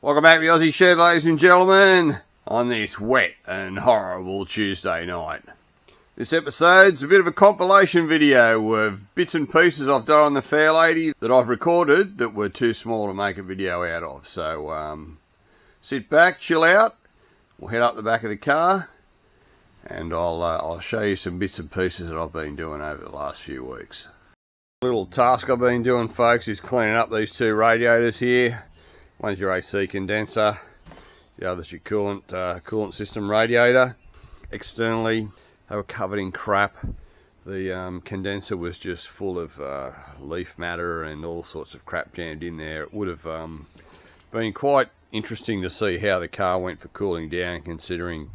Welcome back to the Aussie Shed, ladies and gentlemen, on this wet and horrible Tuesday night. This episode's a bit of a compilation video of bits and pieces I've done on the Fairlady that I've recorded that were too small to make a video out of. So sit back, chill out, we'll head up the back of the car and I'll show you some bits and pieces that I've been doing over the last few weeks. A little task I've been doing, folks, is cleaning up these two radiators here. One's your AC condenser, the other's your coolant system radiator. Externally, they were covered in crap. The condenser was just full of leaf matter and all sorts of crap jammed in there. It would have been quite interesting to see how the car went for cooling down, considering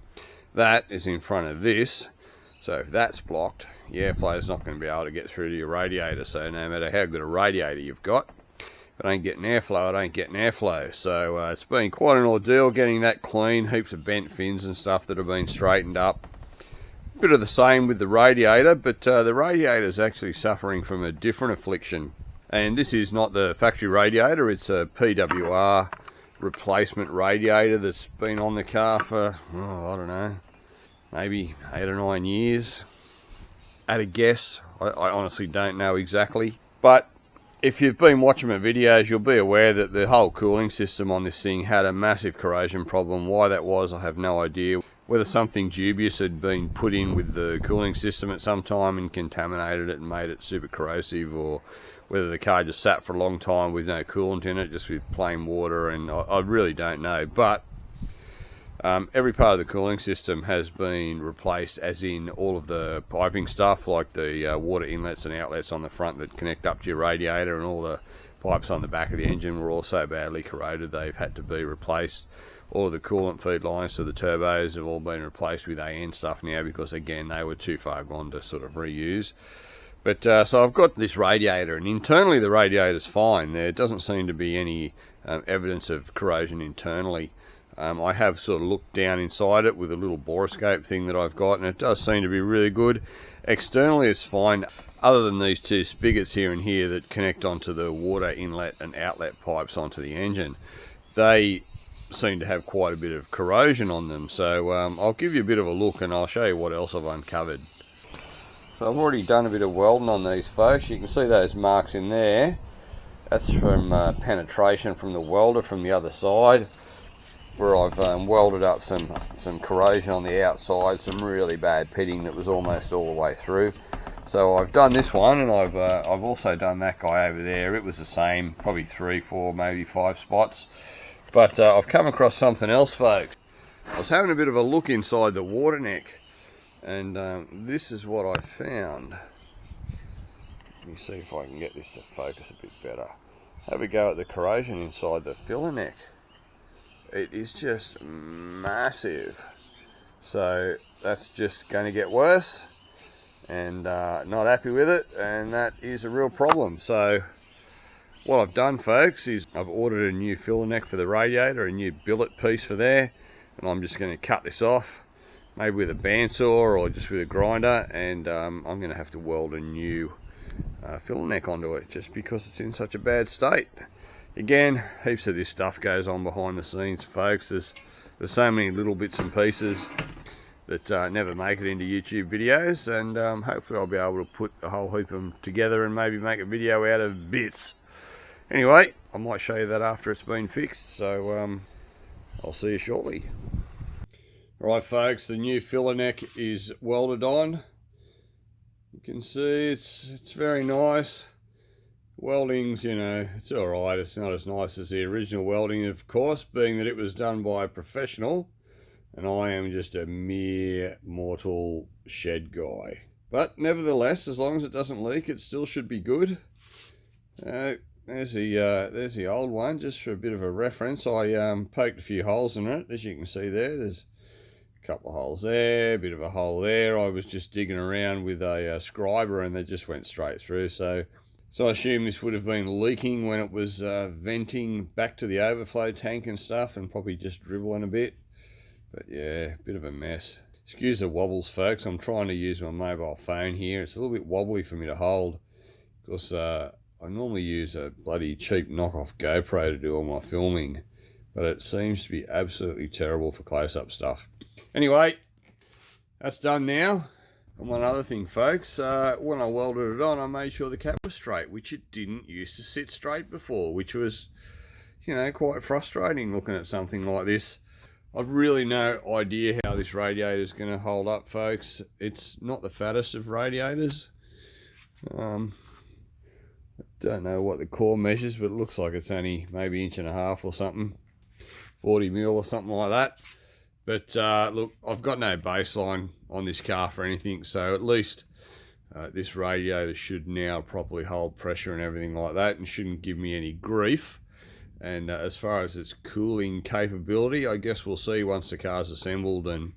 that is in front of this. So if that's blocked, the airflow is not going to be able to get through to your radiator. So no matter how good a radiator you've got, if it ain't getting airflow, it ain't getting airflow. So it's been quite an ordeal getting that clean. Heaps of bent fins and stuff that have been straightened up. Bit of the same with the radiator, but the radiator is actually suffering from a different affliction. And this is not the factory radiator, it's a PWR replacement radiator that's been on the car for, I don't know, maybe 8 or 9 years. At a guess, I honestly don't know exactly. But if you've been watching my videos, you'll be aware that the whole cooling system on this thing had a massive corrosion problem. Why that was, I have no idea. Whether something dubious had been put in with the cooling system at some time and contaminated it and made it super corrosive, or whether the car just sat for a long time with no coolant in it, just with plain water, and I really don't know. But every part of the cooling system has been replaced, as in all of the piping stuff, like the water inlets and outlets on the front that connect up to your radiator, and all the pipes on the back of the engine were also badly corroded. They've had to be replaced. All of the coolant feed lines to the turbos have all been replaced with AN stuff now, because again they were too far gone to sort of reuse. But so I've got this radiator, and internally the radiator's fine. There doesn't seem to be any evidence of corrosion internally. I have sort of looked down inside it with a little borescope thing that I've got, and it does seem to be really good. Externally it's fine, other than these two spigots here and here that connect onto the water inlet and outlet pipes onto the engine. They seem to have quite a bit of corrosion on them, so I'll give you a bit of a look and I'll show you what else I've uncovered. So I've already done a bit of welding on these, folks. You can see those marks in there. That's from penetration from the welder from the other side, where I've welded up some corrosion on the outside, some really bad pitting that was almost all the way through. So I've done this one, and I've also done that guy over there. It was the same, probably 3, 4, maybe 5 spots. But I've come across something else, folks. I was having a bit of a look inside the water neck, and this is what I found. Let me see if I can get this to focus a bit better. Have a go at the corrosion inside the filler neck. It is just massive. So that's just going to get worse, and not happy with it, and that is a real problem. So what I've done, folks, is I've ordered a new filler neck for the radiator, a new billet piece for there, and I'm just going to cut this off, maybe with a bandsaw or just with a grinder, and I'm going to have to weld a new filler neck onto it, just because it's in such a bad state. Again, heaps of this stuff goes on behind the scenes, folks. There's so many little bits and pieces that never make it into YouTube videos, and hopefully I'll be able to put a whole heap of them together and maybe make a video out of bits. Anyway, I might show you that after it's been fixed, so I'll see you shortly. Alright, folks, the new filler neck is welded on. You can see it's very nice. Welding's, you know, it's alright. It's not as nice as the original welding, of course, being that it was done by a professional, and I am just a mere mortal shed guy. But nevertheless, as long as it doesn't leak, it still should be good. There's the old one, just for a bit of a reference. I poked a few holes in it, as you can see there. There's a couple of holes there, a bit of a hole there. I was just digging around with a scriber, and they just went straight through. So I assume this would have been leaking when it was venting back to the overflow tank and stuff, and probably just dribbling a bit. But yeah, bit of a mess. Excuse the wobbles, folks. I'm trying to use my mobile phone here. It's a little bit wobbly for me to hold, because I normally use a bloody cheap knockoff GoPro to do all my filming, but it seems to be absolutely terrible for close-up stuff. Anyway, that's done now. And one other thing, folks, when I welded it on, I made sure the cap was straight, which it didn't used to sit straight before, which was, you know, quite frustrating looking at something like this. I've really no idea how this radiator is going to hold up, folks. It's not the fattest of radiators. I don't know what the core measures, but it looks like it's only maybe 1.5 inches or something, 40 mil or something like that. But look, I've got no baseline on this car for anything, so at least this radiator should now properly hold pressure and everything like that, and shouldn't give me any grief. And as far as its cooling capability, I guess we'll see once the car's assembled and,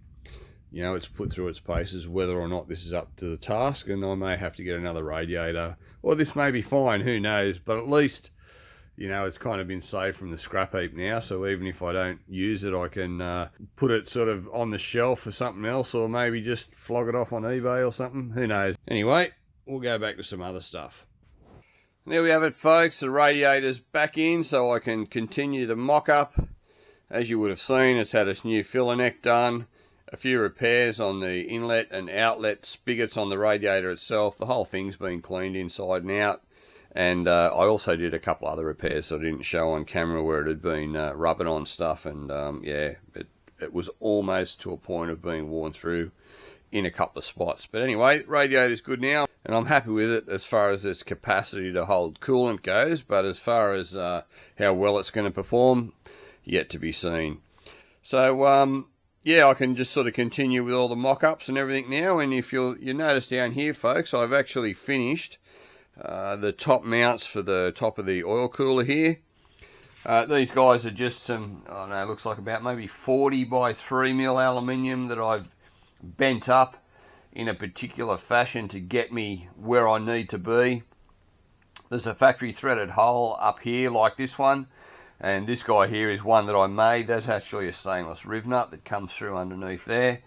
you know, it's put through its paces whether or not this is up to the task, and I may have to get another radiator, or this may be fine, who knows. But at least, you know, it's kind of been saved from the scrap heap now, so even if I don't use it, I can put it sort of on the shelf for something else, or maybe just flog it off on eBay or something, who knows. Anyway, we'll go back to some other stuff. And there we have it, folks. The radiator's back in, so I can continue the mock-up. As you would have seen, it's had its new filler neck done, a few repairs on the inlet and outlet spigots on the radiator itself. The whole thing's been cleaned inside and out. And I also did a couple other repairs that I didn't show on camera, where it had been rubbing on stuff, and yeah, it was almost to a point of being worn through in a couple of spots. But anyway, radiator's good now, and I'm happy with it as far as its capacity to hold coolant goes, but as far as how well it's going to perform, yet to be seen. So yeah, I can just sort of continue with all the mock-ups and everything now. And if you notice down here, folks, I've actually finished the top mounts for the top of the oil cooler here. These guys are just some, I don't know, looks like about maybe 40 by 3 mil aluminium that I've bent up in a particular fashion to get me where I need to be. There's a factory threaded hole up here like this one, and this guy here is one that I made. That's actually a stainless riv nut that comes through underneath there.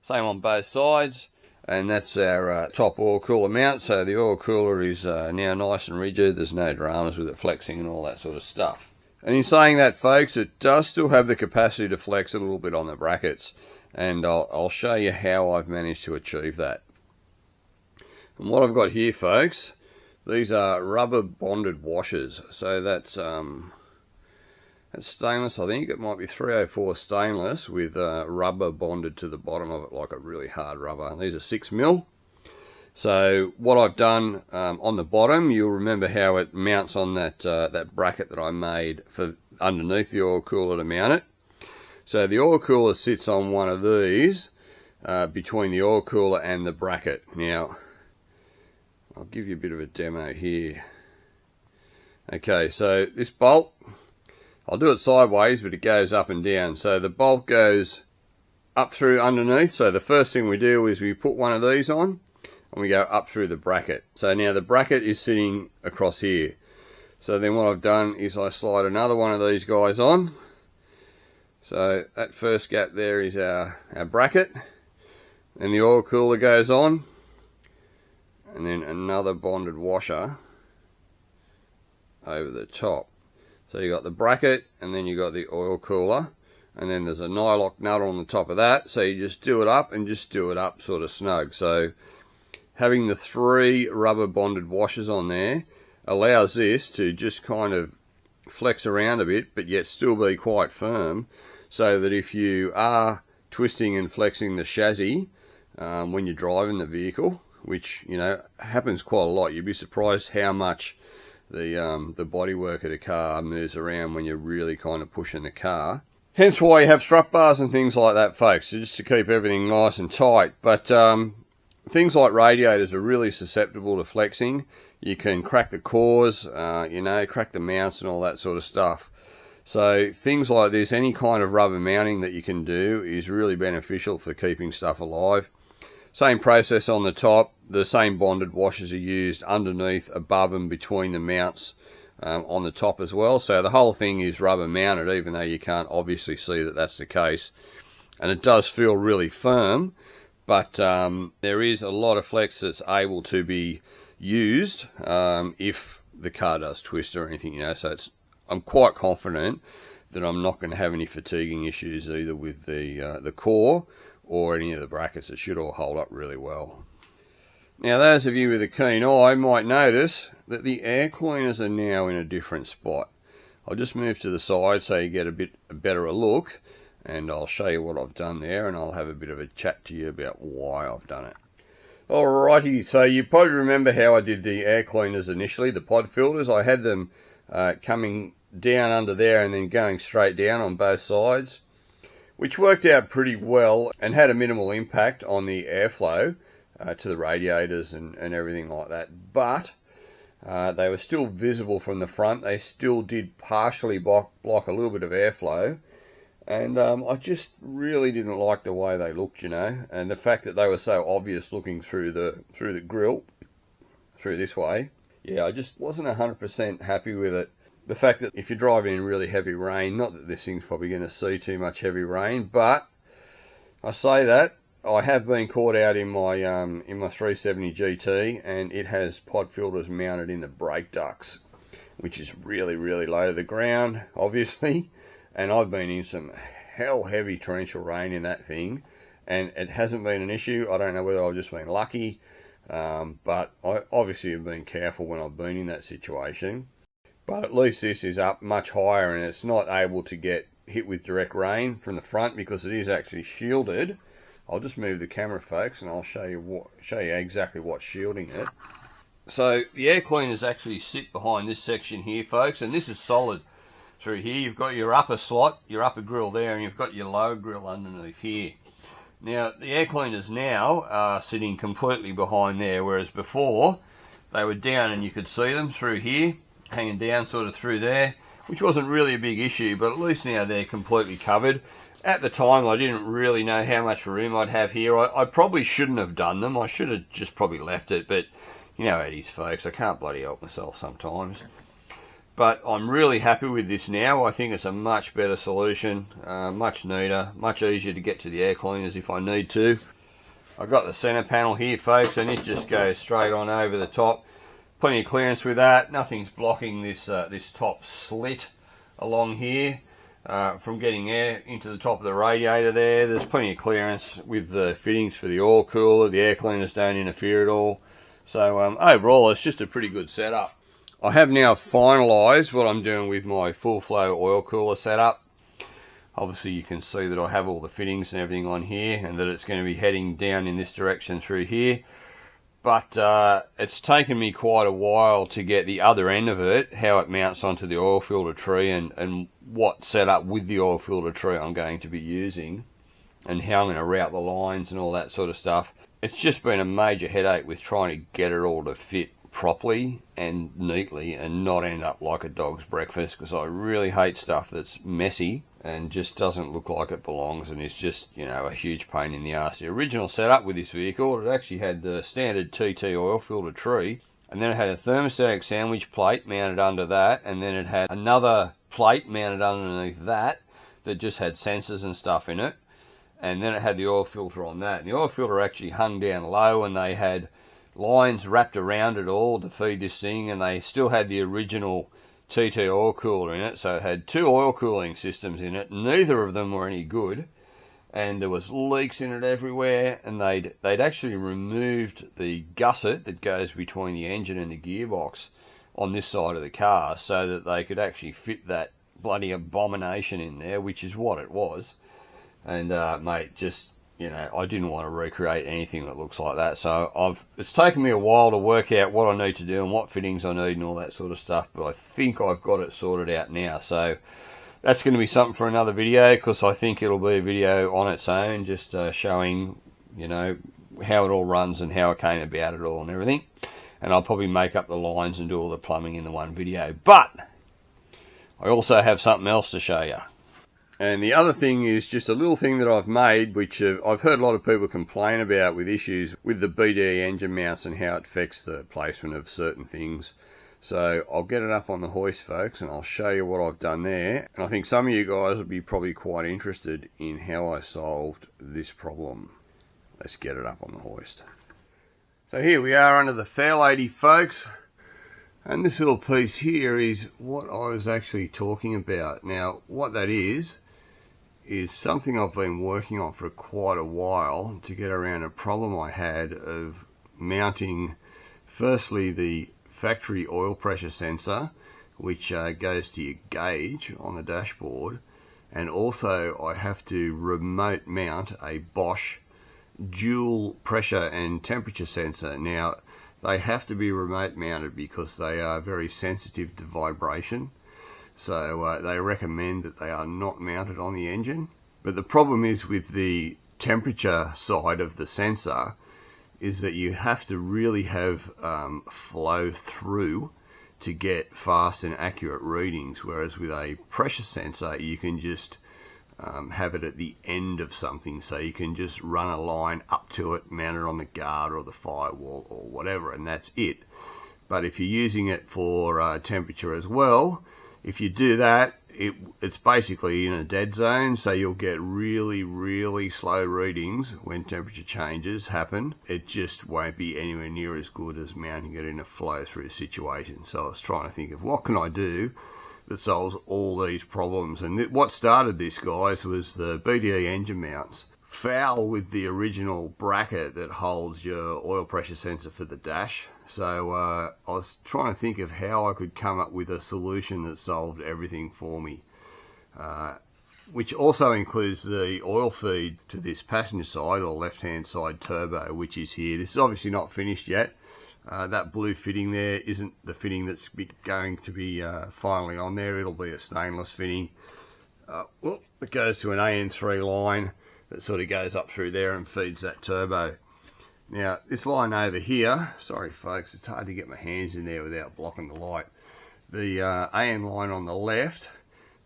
Same on both sides. And that's our top oil cooler mount. So the oil cooler is now nice and rigid. There's no dramas with it flexing and all that sort of stuff. And in saying that, folks, it does still have the capacity to flex a little bit on the brackets. And I'll show you how I've managed to achieve that. And what I've got here, folks, these are rubber bonded washers. So that's stainless. I think it might be 304 stainless with rubber bonded to the bottom of it, like a really hard rubber. And these are 6 mil. So what I've done on the bottom, you'll remember how it mounts on that that bracket that I made for underneath the oil cooler to mount it. So the oil cooler sits on one of these between the oil cooler and the bracket. Now, I'll give you a bit of a demo here. Okay, so this bolt, I'll do it sideways, but it goes up and down. So the bolt goes up through underneath. So the first thing we do is we put one of these on and we go up through the bracket. So now the bracket is sitting across here. So then what I've done is I slide another one of these guys on. So that first gap there is our bracket. And the oil cooler goes on. And then another bonded washer over the top. So you got the bracket, and then you got the oil cooler, and then there's a nylock nut on the top of that. So you just do it up and just do it up sort of snug. So having the 3 rubber bonded washers on there allows this to just kind of flex around a bit, but yet still be quite firm, so that if you are twisting and flexing the chassis when you're driving the vehicle, which, you know, happens quite a lot, you'd be surprised how much the bodywork of the car moves around when you're really kind of pushing the car. Hence why you have strut bars and things like that, folks, just to keep everything nice and tight. But things like radiators are really susceptible to flexing. You can crack the cores, you know, crack the mounts and all that sort of stuff. So things like this, any kind of rubber mounting that you can do is really beneficial for keeping stuff alive. Same process on the top. The same bonded washers are used underneath, above and between the mounts on the top as well. So the whole thing is rubber mounted, even though you can't obviously see that that's the case. And it does feel really firm, but there is a lot of flex that's able to be used if the car does twist or anything, you know. So I'm quite confident that I'm not going to have any fatiguing issues either with the core or any of the brackets. It should all hold up really well. Now those of you with a keen eye might notice that the air cleaners are now in a different spot. I'll just move to the side so you get a bit better a look, and I'll show you what I've done there, and I'll have a bit of a chat to you about why I've done it. Alrighty, so you probably remember how I did the air cleaners initially, the pod filters. I had them coming down under there and then going straight down on both sides, which worked out pretty well and had a minimal impact on the airflow to the radiators and everything like that. But they were still visible from the front. They still did partially block a little bit of airflow. And I just really didn't like the way they looked, you know, and the fact that they were so obvious looking through the grill, through this way. Yeah, I just wasn't 100% happy with it. The fact that if you're driving in really heavy rain, not that this thing's probably going to see too much heavy rain, but I say that I have been caught out in my 370 GT, and it has pod filters mounted in the brake ducts, which is really, really low to the ground, obviously. And I've been in some hell heavy torrential rain in that thing, and it hasn't been an issue. I don't know whether I've just been lucky, but I obviously have been careful when I've been in that situation. But at least this is up much higher, and it's not able to get hit with direct rain from the front because it is actually shielded. I'll just move the camera, folks, and I'll show you exactly what's shielding it. So the air cleaners actually sit behind this section here, folks, and this is solid. Through here you've got your upper slot, your upper grill there, and you've got your lower grill underneath here. Now the air cleaners now are sitting completely behind there, whereas before they were down and you could see them through here, hanging down sort of through there, which wasn't really a big issue, but at least now they're completely covered. At the time I didn't really know how much room I'd have here. I probably shouldn't have done them. I should have just probably left it, but you know how it is, folks. I can't bloody help myself sometimes. But I'm really happy with this now. I think it's a much better solution, much neater, much easier to get to the air cleaners if I need to. I've got the center panel here, folks, and it just goes straight on over the top. Plenty of clearance with that. Nothing's blocking this this top slit along here from getting air into the top of the radiator there. There's plenty of clearance with the fittings for the oil cooler. The air cleaners don't interfere at all. So overall, it's just a pretty good setup. I have now finalised what I'm doing with my full flow oil cooler setup. Obviously you can see that I have all the fittings and everything on here, and that it's going to be heading down in this direction through here. But it's taken me quite a while to get the other end of it, how it mounts onto the oil filter tree, and what setup with the oil filter tree I'm going to be using, and how I'm going to route the lines and all that sort of stuff. It's just been a major headache with trying to get it all to fit properly and neatly and not end up like a dog's breakfast, because I really hate stuff that's messy and just doesn't look like it belongs, and it's just, you know, a huge pain in the arse. The original setup with this vehicle, it actually had the standard TT oil filter tree, and then it had a thermostatic sandwich plate mounted under that, and then it had another plate mounted underneath that just had sensors and stuff in it, and then it had the oil filter on that. And the oil filter actually hung down low, and they had lines wrapped around it all to feed this thing, and they still had the original TT oil cooler in it, so it had two oil cooling systems in it. Neither of them were any good, and there was leaks in it everywhere, and they'd actually removed the gusset that goes between the engine and the gearbox on this side of the car so that they could actually fit that bloody abomination in there, which is what it was. And mate, just, you know, I didn't want to recreate anything that looks like that. So it's taken me a while to work out what I need to do and what fittings I need and all that sort of stuff, but I think I've got it sorted out now. So that's going to be something for another video, because I think it'll be a video on its own, just showing, you know, how it all runs and how it came about it all and everything. And I'll probably make up the lines and do all the plumbing in the one video. But I also have something else to show you. And the other thing is just a little thing that I've made, which I've heard a lot of people complain about with issues with the BD engine mounts and how it affects the placement of certain things. So I'll get it up on the hoist, folks, and I'll show you what I've done there. And I think some of you guys will be probably quite interested in how I solved this problem. Let's get it up on the hoist. So here we are under the Fairlady, folks. And this little piece here is what I was actually talking about. Now, what that is something I've been working on for quite a while to get around a problem I had of mounting, firstly, the factory oil pressure sensor, which goes to your gauge on the dashboard, and also I have to remote mount a Bosch dual pressure and temperature sensor. Now, they have to be remote mounted because they are very sensitive to vibration, so they recommend that they are not mounted on the engine. But the problem is with the temperature side of the sensor is that you have to really have flow through to get fast and accurate readings, whereas with a pressure sensor you can just have it at the end of something, so you can just run a line up to it, mount it on the guard or the firewall or whatever, and that's it. But if you're using it for temperature as well, if you do that, it's basically in a dead zone, so you'll get really slow readings when temperature changes happen. It just won't be anywhere near as good as mounting it in a flow through situation. So I was trying to think of what can I do that solves all these problems. And what started this, guys, was the BDE engine mounts foul with the original bracket that holds your oil pressure sensor for the dash. So I was trying to think of how I could come up with a solution that solved everything for me, which also includes the oil feed to this passenger side or left hand side turbo, which is here. This is obviously not finished yet. That blue fitting there isn't the fitting that's going to be finally on there. It'll be a stainless fitting. It goes to an AN3 line that sort of goes up through there and feeds that turbo. Now, this line over here, sorry folks, it's hard to get my hands in there without blocking the light. The AN line on the left,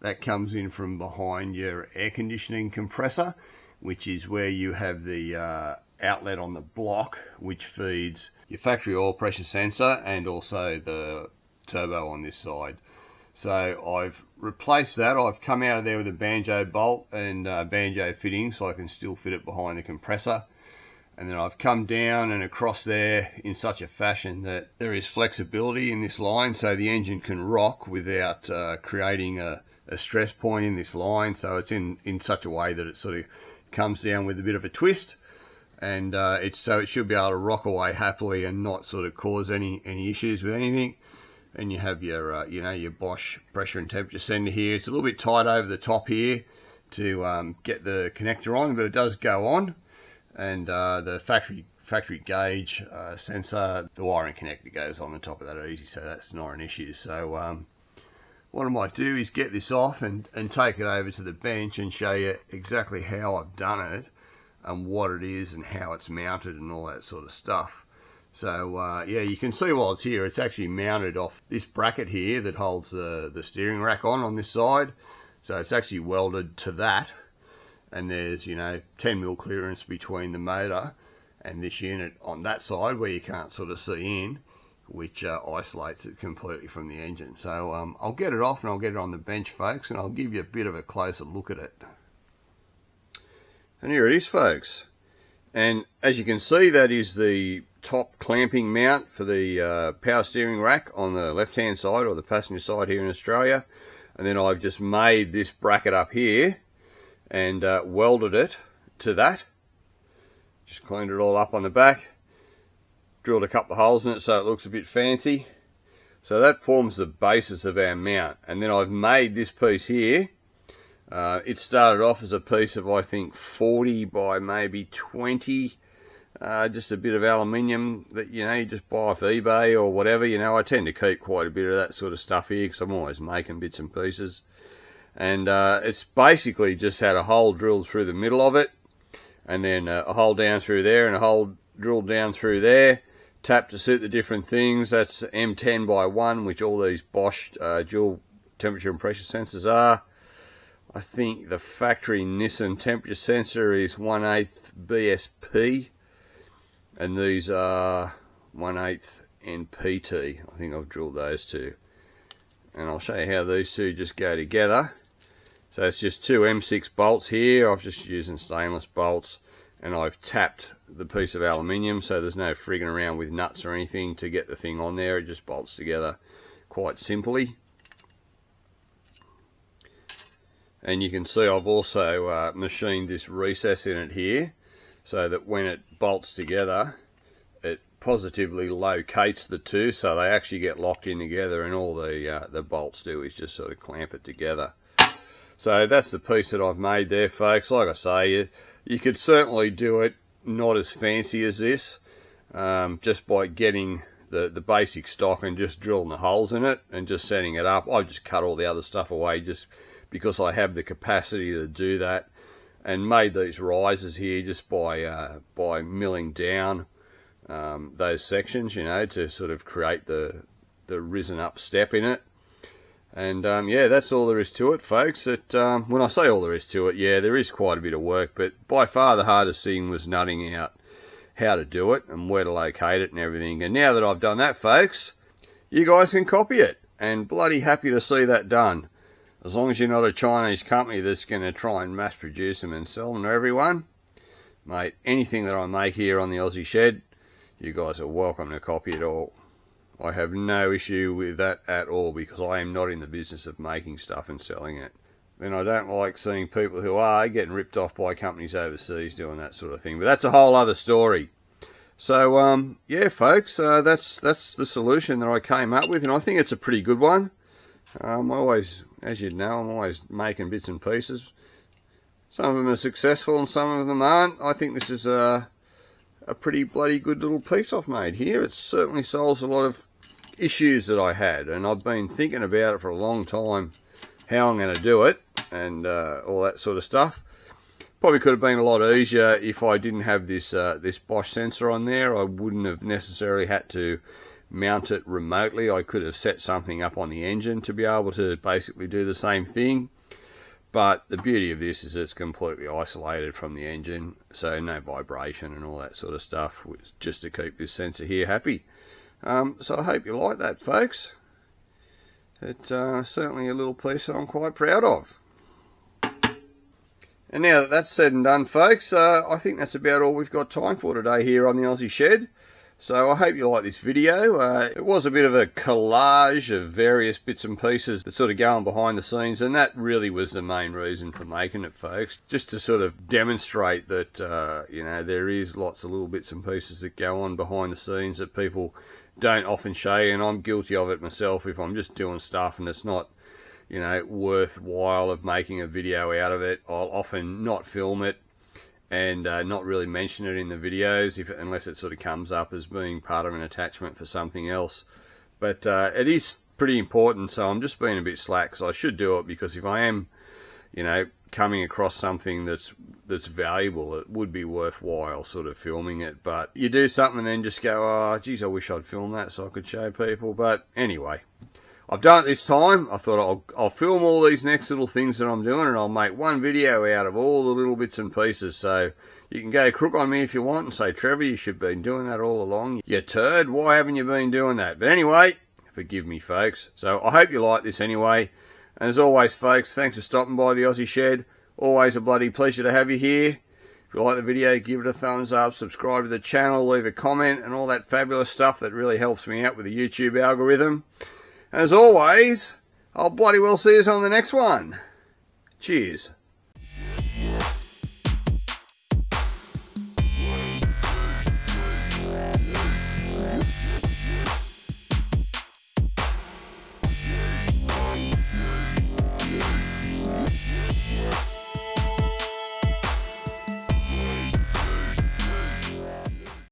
that comes in from behind your air conditioning compressor, which is where you have the outlet on the block, which feeds your factory oil pressure sensor and also the turbo on this side. So I've replaced that. I've come out of there with a banjo bolt and banjo fitting, so I can still fit it behind the compressor. And then I've come down and across there in such a fashion that there is flexibility in this line, so the engine can rock without creating a stress point in this line. So it's in such a way that it sort of comes down with a bit of a twist, and it should be able to rock away happily and not sort of cause any issues with anything. And you have your your Bosch pressure and temperature sender here. It's a little bit tight over the top here to get the connector on, but it does go on. And the factory gauge sensor, the wiring connector goes on the top of that easy, so that's not an issue. So what I might do is get this off and take it over to the bench and show you exactly how I've done it and what it is and how it's mounted and all that sort of stuff. So yeah, you can see while it's here, it's actually mounted off this bracket here that holds the steering rack on this side. So it's actually welded to that. And there's 10mm clearance between the motor and this unit on that side where you can't sort of see in, which isolates it completely from the engine. So I'll get it off and I'll get it on the bench, folks, and I'll give you a bit of a closer look at it. And here it is, folks. And as you can see, that is the top clamping mount for the power steering rack on the left hand side or the passenger side here in Australia. And then I've just made this bracket up here and welded it to that. Just cleaned it all up on the back, drilled a couple of holes in it so it looks a bit fancy. So that forms the basis of our mount. And then I've made this piece here. It started off as a piece of, I think, 40 by maybe 20, just a bit of aluminium that you just buy off eBay or whatever. I tend to keep quite a bit of that sort of stuff here because I'm always making bits and pieces. And it's basically just had a hole drilled through the middle of it, and then a hole down through there and a hole drilled down through there, tapped to suit the different things. That's M10 by 1, which all these Bosch dual temperature and pressure sensors are. I think the factory Nissan temperature sensor is 1/8 BSP, and these are 1/8 NPT. I think I've drilled those two. And I'll show you how these two just go together. So it's just two M6 bolts here. I've just using stainless bolts, and I've tapped the piece of aluminium, so there's no frigging around with nuts or anything to get the thing on there. It just bolts together quite simply. And you can see I've also machined this recess in it here, so that when it bolts together, it positively locates the two, so they actually get locked in together, and all the bolts do is just sort of clamp it together. So that's the piece that I've made there, folks. Like I say, you could certainly do it not as fancy as this, just by getting the basic stock and just drilling the holes in it and just setting it up. I've just cut all the other stuff away just because I have the capacity to do that, and made these risers here just by milling down those sections, you know, to sort of create the risen up step in it. And yeah, that's all there is to it, folks. When I say all there is to it, yeah, there is quite a bit of work, but by far the hardest thing was nutting out how to do it and where to locate it and everything. And now that I've done that, folks, you guys can copy it, and bloody happy to see that done. As long as you're not a Chinese company that's going to try and mass produce them and sell them to everyone. Mate, anything that I make here on the Aussie Shed, you guys are welcome to copy it all. I have no issue with that at all, because I am not in the business of making stuff and selling it. Then I don't like seeing people who are getting ripped off by companies overseas doing that sort of thing. But that's a whole other story. So, yeah, folks, that's the solution that I came up with, and I think it's a pretty good one. Always, as you know, I'm always making bits and pieces. Some of them are successful and some of them aren't. I think this is a pretty bloody good little piece I've made here. It certainly solves a lot of issues that I had, and I've been thinking about it for a long time, how I'm going to do it and all that sort of stuff. Probably could have been a lot easier if I didn't have this this Bosch sensor on there. I wouldn't have necessarily had to mount it remotely. I could have set something up on the engine to be able to basically do the same thing. But the beauty of this is it's completely isolated from the engine, so no vibration and all that sort of stuff, just to keep this sensor here happy. So I hope you like that, folks. It's certainly a little piece that I'm quite proud of. And now that that's said and done, folks, I think that's about all we've got time for today here on the Aussie Shed. So I hope you like this video. It was a bit of a collage of various bits and pieces that sort of go on behind the scenes, and that really was the main reason for making it, folks. Just to sort of demonstrate that, you know, there is lots of little bits and pieces that go on behind the scenes that people don't often show you, and I'm guilty of it myself. If I'm just doing stuff and it's not, you know, worthwhile of making a video out of it, I'll often not film it and not really mention it in the videos unless it sort of comes up as being part of an attachment for something else. But it is pretty important, so I'm just being a bit slack, because I should do it, because if I am, you know, coming across something that's valuable, it would be worthwhile sort of filming it. But you do something and then just go, oh geez, I wish I'd filmed that so I could show people. But anyway, I've done it this time. I thought I'll film all these next little things that I'm doing, and I'll make one video out of all the little bits and pieces. So you can go crook on me if you want and say, Trevor, you should have been doing that all along. You turd, why haven't you been doing that? But anyway, forgive me, folks. So I hope you like this anyway. And as always, folks, thanks for stopping by the Aussie Shed. Always a bloody pleasure to have you here. If you like the video, give it a thumbs up, subscribe to the channel, leave a comment, and all that fabulous stuff that really helps me out with the YouTube algorithm. As always, I'll bloody well see you on the next one. Cheers.